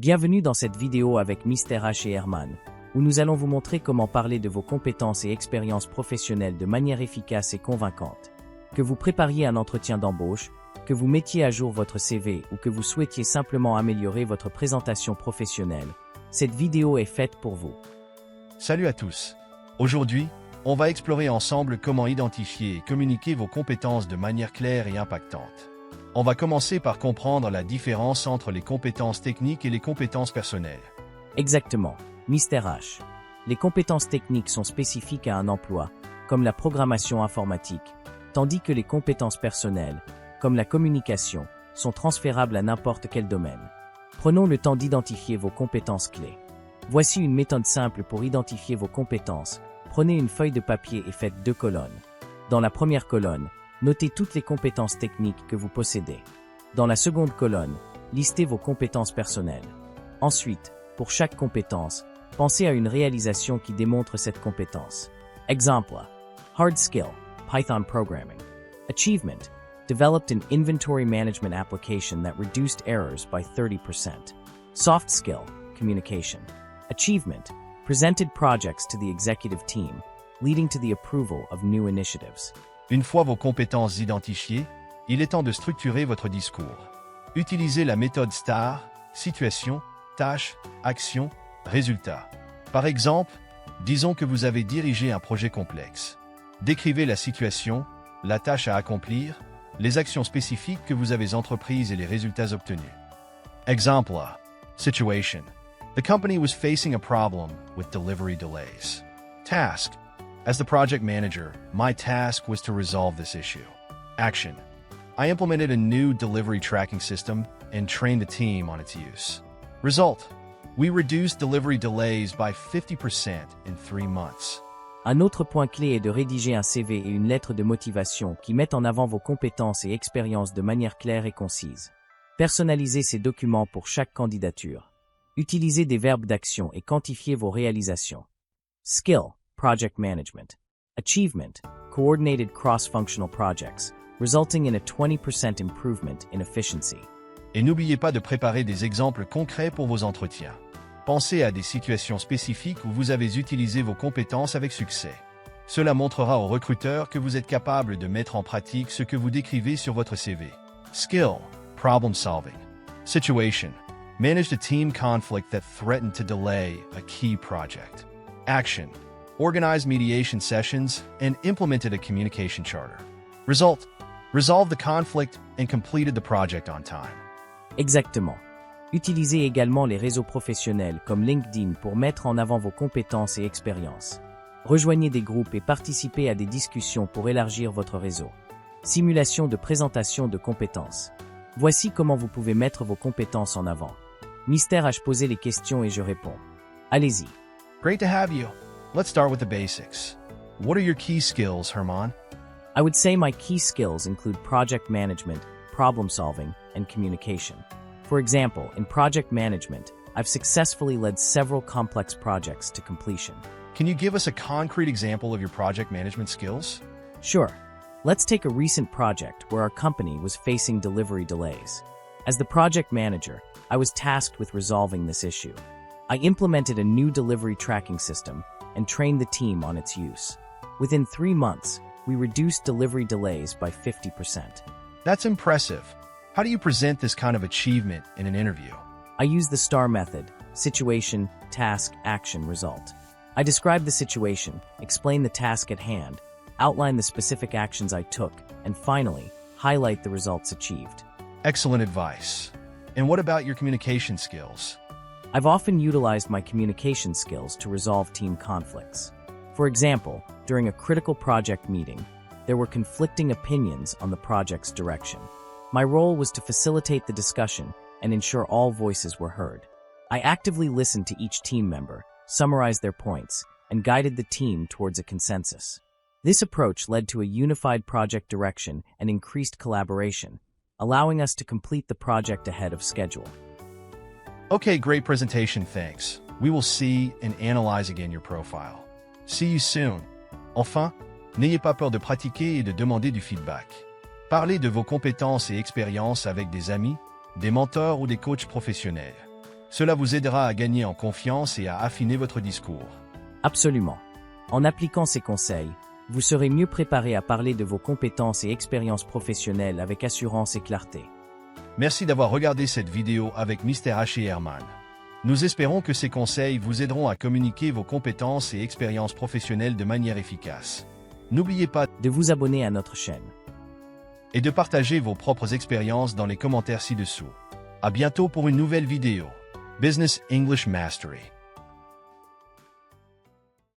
Bienvenue dans cette vidéo avec Mr. H et Herman, où nous allons vous montrer comment parler de vos compétences et expériences professionnelles de manière efficace et convaincante. Que vous prépariez un entretien d'embauche, que vous mettiez à jour votre CV ou que vous souhaitiez simplement améliorer votre présentation professionnelle, cette vidéo est faite pour vous. Salut à tous. Aujourd'hui, on va explorer ensemble comment identifier et communiquer vos compétences de manière claire et impactante. On va commencer par comprendre la différence entre les compétences techniques et les compétences personnelles. Exactement, Mr. H. Les compétences techniques sont spécifiques à un emploi, comme la programmation informatique, tandis que les compétences personnelles, comme la communication, sont transférables à n'importe quel domaine. Prenons le temps d'identifier vos compétences clés. Voici une méthode simple pour identifier vos compétences. Prenez une feuille de papier et faites 2 colonnes. Dans la première colonne, notez toutes les compétences techniques que vous possédez. Dans la seconde colonne, listez vos compétences personnelles. Ensuite, pour chaque compétence, pensez à une réalisation qui démontre cette compétence. Exemple: Hard skill, Python programming. Achievement, developed an inventory management application that reduced errors by 30%. Soft skill, communication. Achievement, presented projects to the executive team, leading to the approval of new initiatives. Une fois vos compétences identifiées, il est temps de structurer votre discours. Utilisez la méthode STAR, situation, tâche, action, résultat. Par exemple, disons que vous avez dirigé un projet complexe. Décrivez la situation, la tâche à accomplir, les actions spécifiques que vous avez entreprises et les résultats obtenus. Exemple: Situation. The company was facing a problem with delivery delays. Task. As the project manager, my task was to resolve this issue. Action. I implemented a new delivery tracking system and trained the team on its use. Result. We reduced delivery delays by 50% in 3 months. Un autre point clé est de rédiger un CV et une lettre de motivation qui mettent en avant vos compétences et expériences de manière claire et concise. Personnalisez ces documents pour chaque candidature. Utilisez des verbes d'action et quantifiez vos réalisations. Skill, project management. Achievement, coordinated cross-functional projects, resulting in a 20% improvement in efficiency. Et n'oubliez pas de préparer des exemples concrets pour vos entretiens. Pensez à des situations spécifiques où vous avez utilisé vos compétences avec succès. Cela montrera aux recruteurs que vous êtes capable de mettre en pratique ce que vous décrivez sur votre CV. Skill, problem solving. Situation, managed a team conflict that threatened to delay a key project. Action, organized mediation sessions and implemented a communication charter. Result, resolved the conflict and completed the project on time. Exactement. Utilisez également les réseaux professionnels comme LinkedIn pour mettre en avant vos compétences et expériences. Rejoignez des groupes et participez à des discussions pour élargir votre réseau. Simulation de présentation de compétences. Voici comment vous pouvez mettre vos compétences en avant. Mr. H posé les questions et je réponds. Allez-y. Great to have you. Let's start with the basics. What are your key skills, Herman? I would say my key skills include project management, problem solving, and communication. For example, in project management, I've successfully led several complex projects to completion. Can you give us a concrete example of your project management skills? Sure. Let's take a recent project where our company was facing delivery delays. As the project manager, I was tasked with resolving this issue. I implemented a new delivery tracking system and trained the team on its use. Within 3 months, we reduced delivery delays by 50%. That's impressive. How do you present this kind of achievement in an interview? I use the STAR method: situation, task, action, result. I describe the situation, explain the task at hand, outline the specific actions I took, and finally, highlight the results achieved. Excellent advice. And what about your communication skills? I've often utilized my communication skills to resolve team conflicts. For example, during a critical project meeting, there were conflicting opinions on the project's direction. My role was to facilitate the discussion and ensure all voices were heard. I actively listened to each team member, summarized their points, and guided the team towards a consensus. This approach led to a unified project direction and increased collaboration, allowing us to complete the project ahead of schedule. Okay, great presentation, thanks. We will see and analyze again your profile. See you soon. Enfin, n'ayez pas peur de pratiquer et de demander du feedback. Parlez de vos compétences et expériences avec des amis, des mentors ou des coachs professionnels. Cela vous aidera à gagner en confiance et à affiner votre discours. Absolument. En appliquant ces conseils, vous serez mieux préparé à parler de vos compétences et expériences professionnelles avec assurance et clarté. Merci d'avoir regardé cette vidéo avec Mr. H et Herman. Nous espérons que ces conseils vous aideront à communiquer vos compétences et expériences professionnelles de manière efficace. N'oubliez pas De vous abonner à notre chaîne. et de partager vos propres expériences dans les commentaires ci-dessous. À bientôt pour une nouvelle vidéo. Business English Mastery.